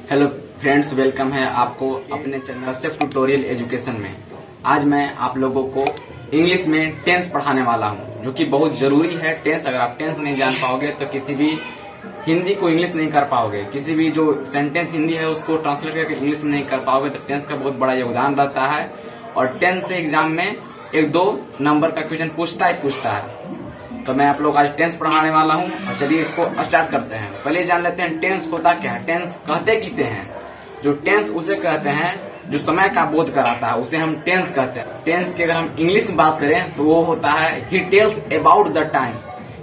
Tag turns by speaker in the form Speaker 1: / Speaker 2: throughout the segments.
Speaker 1: Hello friends, welcome है आपको अपने चैनल से ट्यूटोरियल एजुकेशन में। आज मैं आप लोगों को इंग्लिश में टेंस पढ़ाने वाला हूं, जो कि बहुत जरूरी है। टेंस अगर आप टेंस नहीं जान पाओगे तो किसी भी हिंदी को इंग्लिश नहीं कर पाओगे, किसी भी जो सेंटेंस हिंदी है उसको ट्रांसलेट करके इंग्लिश में नहीं कर पाओगे। तो टेंस का बहुत बड़ा योगदान रहता है और टेंस से एग्जाम में 1-2 नंबर का क्वेश्चन पूछता है। तो मैं आप लोग आज टेंस पढ़ाने वाला हूं और चलिए इसको स्टार्ट करते हैं। पहले जान लेते हैं टेंस होता क्या है। टेंस कहते किसे हैं? जो टेंस उसे कहते हैं जो समय का बोध कराता है, उसे हम टेंस कहते हैं। टेंस की अगर हम इंग्लिश में बात करें तो वो होता है he tells about the time,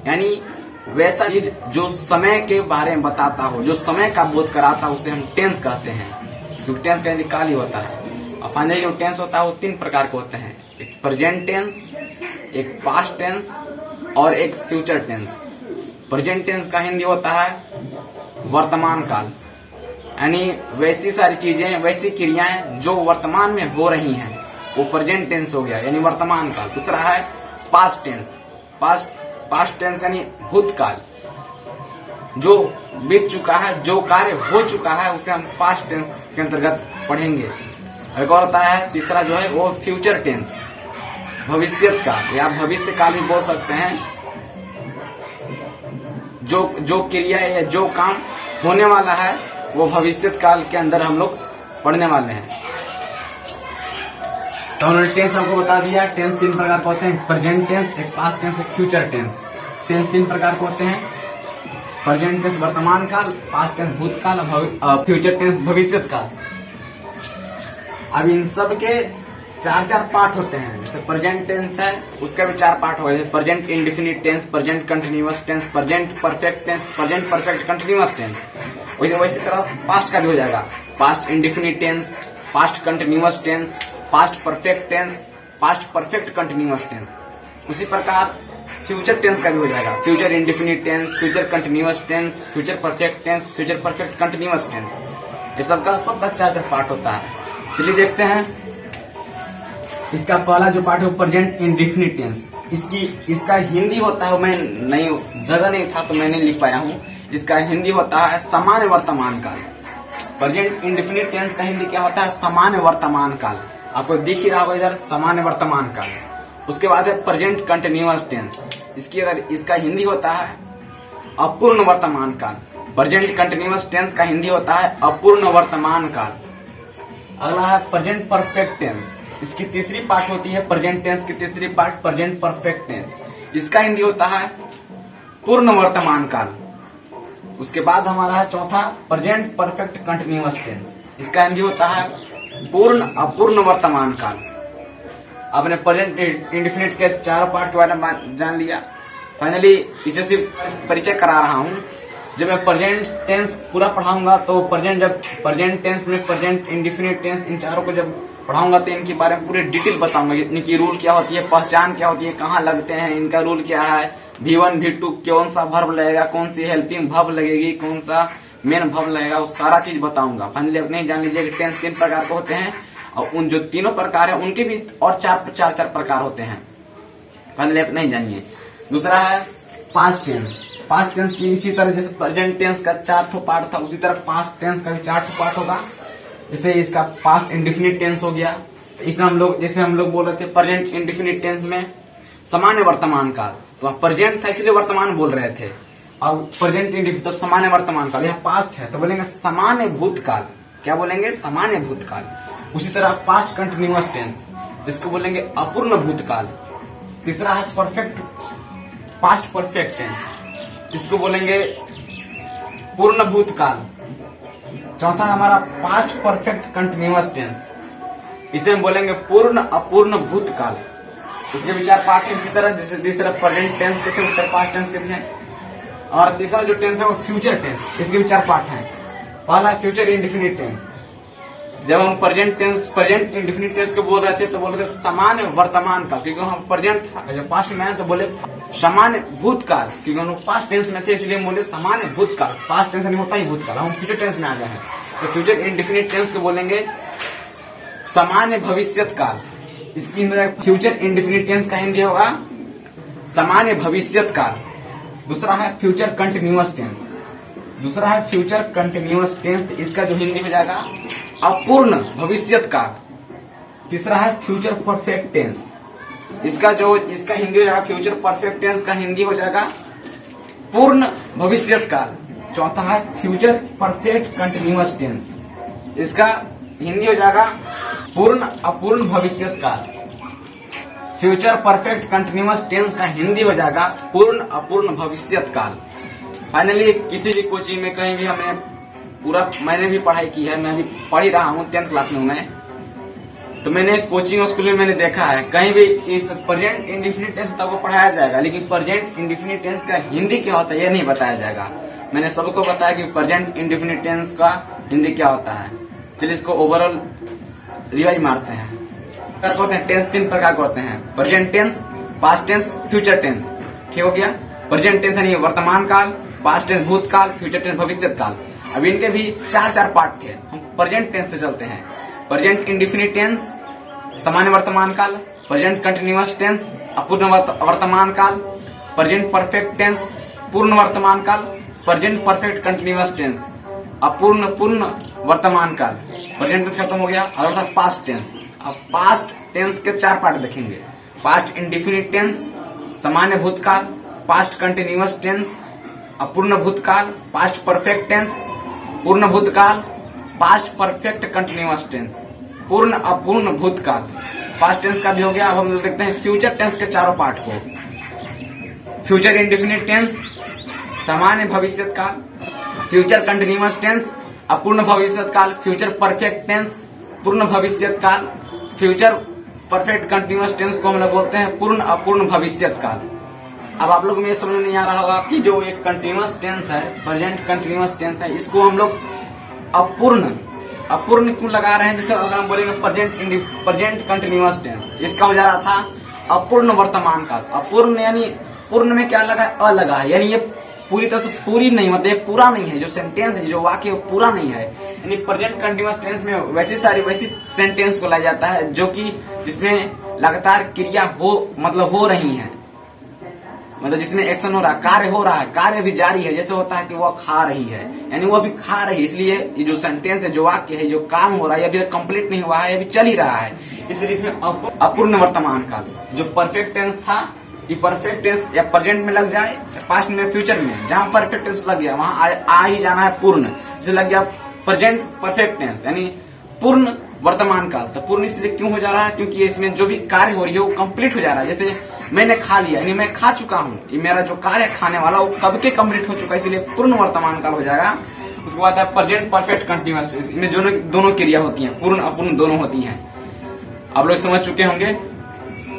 Speaker 1: यानी वैसा चीज जो समय के बारे में बताता हो, जो समय का बोध कराता हो, उसे हम टेंस कहते हैं। क्योंकि टेंस का काल ही होता है। और फाइनली जो टेंस होता है वो 3 प्रकार के होते हैं, एक प्रेजेंट टेंस, एक पास्ट टेंस और एक फ्यूचर टेंस। प्रेजेंट टेंस का हिंदी होता है वर्तमान काल, यानी वैसी सारी चीजें, वैसी क्रियाएं जो वर्तमान में हो रही हैं, वो प्रेजेंट टेंस हो गया, यानी वर्तमान काल। दूसरा है पास्ट टेंस। पास्ट टेंस यानी भूतकाल, जो बीत चुका है, जो कार्य हो चुका है, उसे हम पास्ट टेंस के अंतर्गत पढ़ेंगे। एक और होता है तीसरा जो है वो फ्यूचर टेंस, भविष्य काल या भविष्य काल भी बोल सकते हैं। जो क्रिया या जो काम होने वाला है वो भविष्य काल के अंदर हम लोग पढ़ने वाले हैं। तो उन्होंने टेंस हमको बता दिया। टेंस 3 प्रकार के होते हैं, प्रेजेंट टेंस, एक पास्ट टेंस, एक फ्यूचर टेंस। टेंस 3 प्रकार के होते हैं, प्रेजेंट टेंस वर्तमान काल, पास्ट टेंस भूतकाल और फ्यूचर टेंस भविष्य काल। अब इन सब के 4 पार्ट होते हैं। जैसे प्रेजेंट टेंस है, उसका भी 4 पार्ट हो गए, present indefinite tense, present continuous tense, present perfect tense, present perfect continuous tense. वैसी तरह पास्ट का भी हो जाएगा, past indefinite tense, past continuous tense, past perfect tense, past perfect continuous tense. उसी प्रकार फ्यूचर टेंस का भी हो जाएगा, future indefinite tense, future continuous tense, future perfect tense, future perfect continuous tense. ये सबका 4 पार्ट होता है। चलिए देखते हैं। इसका पहला जो पार्ट है प्रेजेंट इंडेफिनिट टेंस। इसका हिंदी होता है, मैं जगह नहीं था तो मैं नहीं लिख पाया हूँ। इसका हिंदी होता है सामान्य वर्तमान काल। प्रेजेंट इंडेफिनिट टेंस का हिंदी क्या होता है? सामान्य वर्तमान काल। आपको दिख ही रहा होगा इधर, सामान्य वर्तमान काल। उसके बाद है प्रेजेंट कंटिन्यूअस टेंस। इसका हिंदी होता है अपूर्ण वर्तमान काल। प्रेजेंट कंटिन्यूअस टेंस का हिंदी होता है अपूर्ण वर्तमान काल। अगला है प्रेजेंट परफेक्ट टेंस। इसकी तीसरी पार्ट होती है प्रेजेंट टेंस की तीसरी पार्ट प्रेजेंट परफेक्ट टेंस। इसका हिंदी होता है पूर्ण वर्तमान काल। उसके बाद हमारा है चौथा प्रेजेंट परफेक्ट कंटिन्यूअस टेंस। इसका हिंदी होता है पूर्ण अपूर्ण वर्तमान काल। आपने प्रेजेंट इंडेफिनिट के 4 पार्ट के बारे में जान लिया। फाइनली इसे सिर्फ परिचय करा रहा हूँ। जब मैं प्रेजेंट टेंस पूरा पढ़ाऊंगा तो प्रेजेंट टेंस में प्रेजेंट इंडेफिनिट टेंस, इन चारों को जब पढ़ाऊंगा तो इनके बारे में पूरे डिटेल बताऊंगा। इनकी रूल क्या होती है, पहचान क्या होती है, कहाँ लगते हैं, इनका रूल क्या है, V1 V2 कौन सा वर्ब लगेगा, कौन सी हेल्पिंग वर्ब लगेगी, कौन सा मेन वर्ब लगेगा, वो सारा चीज बताऊंगा। फाइनली अपने जान लीजिए कि टेंस 3 प्रकार के होते हैं और उन जो तीनों प्रकार है उनके भी और 4 प्रकार होते हैं। फाइनली अपने जानिए। दूसरा है पास्ट टेंस। पास्ट टेंस की इसी तरह जैसे प्रेजेंट टेंस का 4 पार्ट था, उसी तरह पास्ट टेंस का भी 4 पार्ट होगा। जैसे इसका पास्ट इंडेफिनिट टेंस हो गया, इसमें हम लोग बोल रहे थे प्रेजेंट इंडेफिनिट टेंस में सामान्य वर्तमान काल। तो प्रेजेंट था इसलिए वर्तमान बोल रहे थे, और प्रेजेंट इंडेफिनिट तो सामान्य वर्तमान काल। यहाँ पास्ट है तो बोलेंगे सामान्य भूतकाल। क्या बोलेंगे? सामान्य भूतकाल। उसी तरह पास्ट कंटिन्यूअस टेंस, जिसको बोलेंगे अपूर्ण भूतकाल। तीसरा है पास्ट परफेक्ट टेंस, जिसको बोलेंगे पूर्ण भूतकाल। चौथा हमारा पास्ट परफेक्ट कंटिन्यूअस टेंस, इसे हम बोलेंगे पूर्ण अपूर्ण भूतकाल। इसके भी 4 पार्ट है। इसी तरह जैसे तीसरा प्रेजेंट टेंस के थे, उस तरह पास्ट टेंस के भी हैं। और तीसरा जो टेंस है वो फ्यूचर टेंस, इसके भी 4 पार्ट हैं। पहला फ्यूचर इंडेफिनिट टेंस। जब हम प्रेजेंट इंडेफिनिट टेंस को बोल रहे थे तो बोल रहे थे सामान्य वर्तमान काल, क्योंकि हम प्रेजेंट था। जब पास्ट में है तो बोले सामान्य भूतकाल, क्योंकि हम लोग पास्ट टेंस में थे इसलिए हम बोले सामान्य भूतकाल। पास्ट टेंस नहीं होता ही भूतकाल, हम फ्यूचर टेंस में आ गए हैं। तो फ्यूचर इंडेफिनिट टेंस को बोलेंगे सामान्य भविष्यत काल। इसकी फ्यूचर इंडेफिनिट टेंस का हिंदी होगा सामान्य भविष्यत काल। दूसरा है फ्यूचर कंटिन्यूअस टेंस। दूसरा है फ्यूचर कंटिन्यूअस टेंस, इसका जो हिंदी हो जाएगा अपूर्ण भविष्यत काल। तीसरा है फ्यूचर परफेक्ट टेंस, इसका हिंदी हो जाएगा फ्यूचर परफेक्ट टेंस का हिंदी हो जाएगा पूर्ण भविष्यत काल। चौथा है फ्यूचर परफेक्ट कंटिन्यूअस टेंस, इसका हिंदी हो जाएगा पूर्ण अपूर्ण भविष्यत काल। फ्यूचर परफेक्ट कंटिन्यूअस टेंस का हिंदी हो जाएगा पूर्ण अपूर्ण भविष्यत काल। फाइनली किसी भी कोचिंग में कहीं भी मैंने भी पढ़ाई की है, मैं भी पढ़ ही रहा हूँ, 10th क्लास में हूँ मैं, तो मैंने कोचिंग स्कूल में मैंने देखा है कहीं भी इस प्रेजेंट इंडेफिनिट टेंस तक वो पढ़ाया जाएगा, लेकिन प्रेजेंट इंडेफिनिट टेंस का हिंदी क्या होता है ये नहीं बताया जाएगा। मैंने सबको बताया कि प्रेजेंट इंडेफिनिट टेंस का हिंदी क्या होता है। चलिए इसको ओवरऑल रिवाइज मारते हैं। टेंस 3 प्रकार के होते हैं, present tense, past tense, future tense. ठीक हो गया। प्रेजेंट टेंस यानी वर्तमान काल, पास्ट टेंस भूतकाल, फ्यूचर टेंस भविष्यत काल। अब इनके भी 4 पार्ट थे। हम प्रेजेंट टेंस से चलते हैं। प्रेजेंट इंडेफिनिट टेंस सामान्य वर्तमान काल, प्रेजेंट कंटिन्यूअस टेंस अपूर्ण वर्तमान काल, प्रेजेंट परफेक्ट टेंस पूर्ण वर्तमान काल, प्रेजेंट परफेक्ट कंटिन्यूअस टेंस अपूर्ण पूर्ण वर्तमान काल। प्रेजेंट टेंस खत्म हो गया। और था पास्ट टेंस। अब पास्ट टेंस के 4 पार्ट देखेंगे। पास्ट इंडेफिनिट टेंस सामान्य भूतकाल, पास्ट कंटिन्यूअस टेंस अपूर्ण भूतकाल, पास्ट परफेक्ट टेंस पूर्ण भूतकाल, पास्ट परफेक्ट कंटिन्यूअस टेंस पूर्ण अपूर्ण भूतकाल। पास्ट टेंस का भी हो गया। अब हम लोग देखते हैं फ्यूचर टेंस के 4 पार्ट को। फ्यूचर इंडेफिनिट टेंस सामान्य भविष्यत काल, फ्यूचर कंटिन्यूअस टेंस अपूर्ण भविष्यत काल, फ्यूचर परफेक्ट टेंस पूर्ण भविष्यत काल, फ्यूचर परफेक्ट कंटिन्यूअस टेंस को हम लोग बोलते हैं पूर्ण अपूर्ण भविष्यत काल। अब आप लोग में समझ में नहीं आ रहा होगा कि जो एक कंटिन्यूअस टेंस है, प्रेजेंट कंटिन्यूअस टेंस है, इसको हम लोग अपूर्ण क्यों लगा रहे हैं। जैसे अगर हम बोलेंगे प्रेजेंट कंटिन्यूअस टेंस, इसका हो जा रहा था अपूर्ण वर्तमान काल। अपूर्ण यानी पूर्ण में क्या लगा है, अ लगा है, यानी ये पूरी तरह से पूरी नहीं, मतलब ये पूरा नहीं है। जो सेंटेंस है, जो वाक्य पूरा नहीं है। यानी प्रेजेंट कंटिन्यूअस टेंस में वैसी सेंटेंस को लाया जाता है जो कि जिसमें लगातार क्रिया हो रही है, मतलब जिसमें एक्शन हो रहा है, कार्य हो रहा है, कार्य भी जारी है। जैसे होता है कि वह खा रही है, यानी वो अभी खा रही है, इसलिए ये जो सेंटेंस है, जो वाक्य है, जो काम हो रहा है, अभी कंप्लीट नहीं हुआ है, अभी चल ही रहा है, इसलिए इसमें अपूर्ण वर्तमान काल। जो परफेक्ट टेंस था, ये परफेक्ट टेंस या प्रेजेंट में लग जाए, पास्ट में, फ्यूचर में, जहां परफेक्ट टेंस लग गया वहां आ ही जाना है पूर्ण। जैसे लग गया प्रेजेंट परफेक्ट टेंस यानी पूर्ण वर्तमान काल। तो पूर्ण इसलिए क्यों हो जा रहा है, क्योंकि इसमें जो भी कार्य हो रही है वो कंप्लीट हो जा रहा है। जैसे मैंने खा लिया, यानी मैं खा चुका हूँ, ये मेरा जो कार्य खाने वाला वो कब के कंप्लीट हो चुका है, इसलिए पूर्ण वर्तमान काल हो जाएगा। उसके बाद है प्रेजेंट परफेक्ट कंटिन्यूअस, इसमें दोनों क्रिया होती हैं, पूर्ण अपूर्ण दोनों होती हैं। आप लोग समझ चुके होंगे।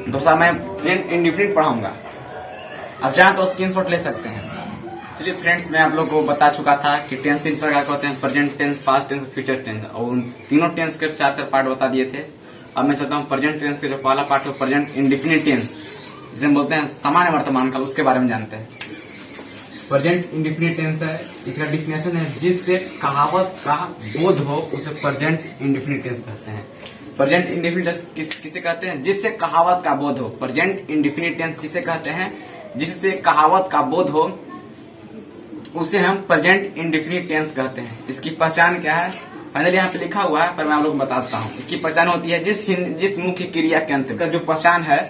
Speaker 1: दोस्तों मैं प्रेजेंट इंडेफिनिट पढ़ाऊंगा, अब चाहें तो स्क्रीनशॉट ले सकते हैं। चलिए फ्रेंड्स, मैं आप लोग को बता चुका था कि टेंस 3 प्रकार के होते हैं, present tense, past tense, future tense, और उन तीनों टेंस के 4 पार्ट बता दिए थे। अब मैं चाहता हूँ प्रेजेंट टेंस के जो पहला पार्ट है प्रेजेंट इंडेफिनिट टेंस, जिसे हम बोलते हैं सामान्य वर्तमान काल, उसके बारे में जानते हैं। प्रेजेंट इंडेफिनिट टेंस है, इसका डिफिनेशन है जिससे कहावत का बोध हो उसे प्रेजेंट इंडेफिनिट टेंस कहते हैं। प्रेजेंट इंडेफिनिट टेंस किसे कहते हैं, जिससे कहावत का बोध हो। प्रेजेंट इंडेफिनिट टेंस किसे कहते हैं, जिससे कहावत का बोध हो, उसे हम प्रेजेंट इंडेफिनिट टेंस कहते हैं। इसकी पहचान क्या है, फाइनली यहाँ पे लिखा हुआ है, पर मैं आप लोग को बताता हूँ। इसकी पहचान होती है जिस मुख्य क्रिया के अंत, जो पहचान है,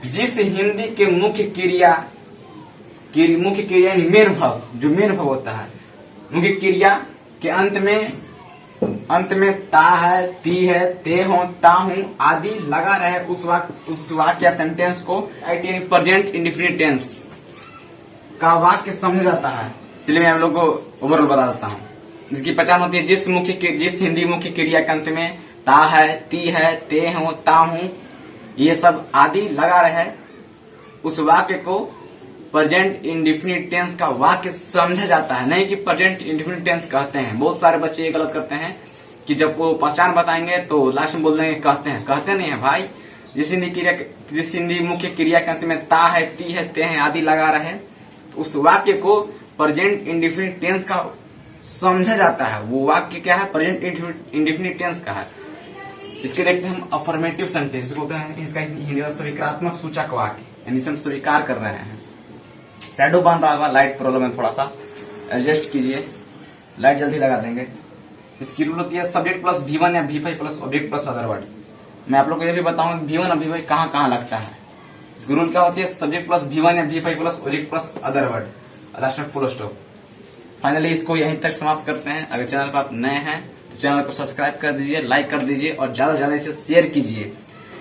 Speaker 1: जिस हिंदी के मुख्य क्रिया यानी मेन भाव, जो मेन भाव होता है, मुख्य क्रिया के अंत में ता है, ती है, ते हो, ता हूं आदि लगा रहे, उस वाक्य या सेंटेंस को प्रेजेंट इंडेफिनिट टेंस का वाक्य समझा जाता है। चलिए मैं आप लोग को ओवरऑल बता देता हूँ। इसकी पहचान होती है जिस हिंदी मुख्य क्रिया के अंत में ता है, ती है, ते हो, ता हूं ये सब आदि लगा रहे, उस वाक्य को प्रेजेंट इंडेफिनिट टेंस का वाक्य समझा जाता है, नहीं कि प्रेजेंट इंडेफिनिट टेंस कहते हैं। बहुत सारे बच्चे ये गलत करते हैं कि जब वो पहचान बताएंगे तो लास्ट में बोल देंगे कहते नहीं है भाई। जिस हिंदी मुख्य क्रिया के अंत में ता है, ती है, ते हैं आदि लगा रहे, तो उस वाक्य को प्रेजेंट इंडेफिनिट टेंस का समझा जाता है। वो वाक्य क्या है, प्रेजेंट इंडेफिनिट टेंस का है। इसके देखते हैं हम अफर्मेटिव सेंटेंस को कहते हैं। इसका हिंदी में स्वीकारात्मक सूचक वाक्य, यानी हम स्वीकार कर रहे हैं। शैडो बन रहा होगा, लाइट प्रॉब्लम है थोड़ा सा, एडजस्ट कीजिए, लाइट जल्दी लगा देंगे। इसकी रूल होती है सब्जेक्ट प्लस V1 या V5 plus object plus other word. मैं आप लोग को ये भी बताऊंगा V1 और V5 कहाँ लगता है। इसकी रूल क्या होती है, सब्जेक्ट प्लस V1 या V5 plus object plus other word, last में फुल स्टॉप। फाइनली इसको यहीं तक समाप्त करते हैं। अगर चैनल पर आप नए हैं तो चैनल को सब्सक्राइब कर दीजिए, लाइक कर दीजिए और ज्यादा से ज्यादा इसे शेयर कीजिए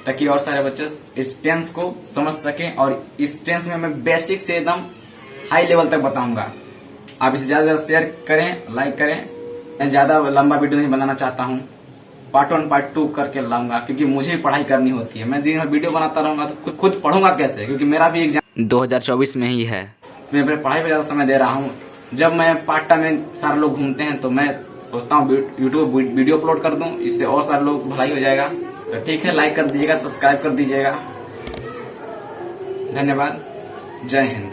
Speaker 1: ताकि और सारे बच्चे इस टेंस को समझ सकें। और इस टेंस में मैं बेसिक से एकदम हाई लेवल तक बताऊंगा। आप इसे ज्यादा से ज्यादा शेयर करें, लाइक करें। मैं ज्यादा लंबा वीडियो नहीं बनाना चाहता हूँ, पार्ट 1 पार्ट 2 करके लाऊंगा क्योंकि मुझे भी पढ़ाई करनी होती है। मैं दिन भर वीडियो बनाता रहूंगा तो खुद पढ़ूंगा कैसे, क्योंकि मेरा भी एग्जाम 2024 में ही है। मैं अपने पढ़ाई पर ज्यादा समय दे रहा हूँ। जब मैं पार्ट टाइम में सारे लोग घूमते हैं तो मैं सोचता हूँ यूट्यूब वीडियो अपलोड कर दूं, इससे और सारे लोग भलाई हो जाएगा। तो ठीक है, लाइक कर दीजिएगा, सब्सक्राइब कर दीजिएगा। धन्यवाद, जय हिंद।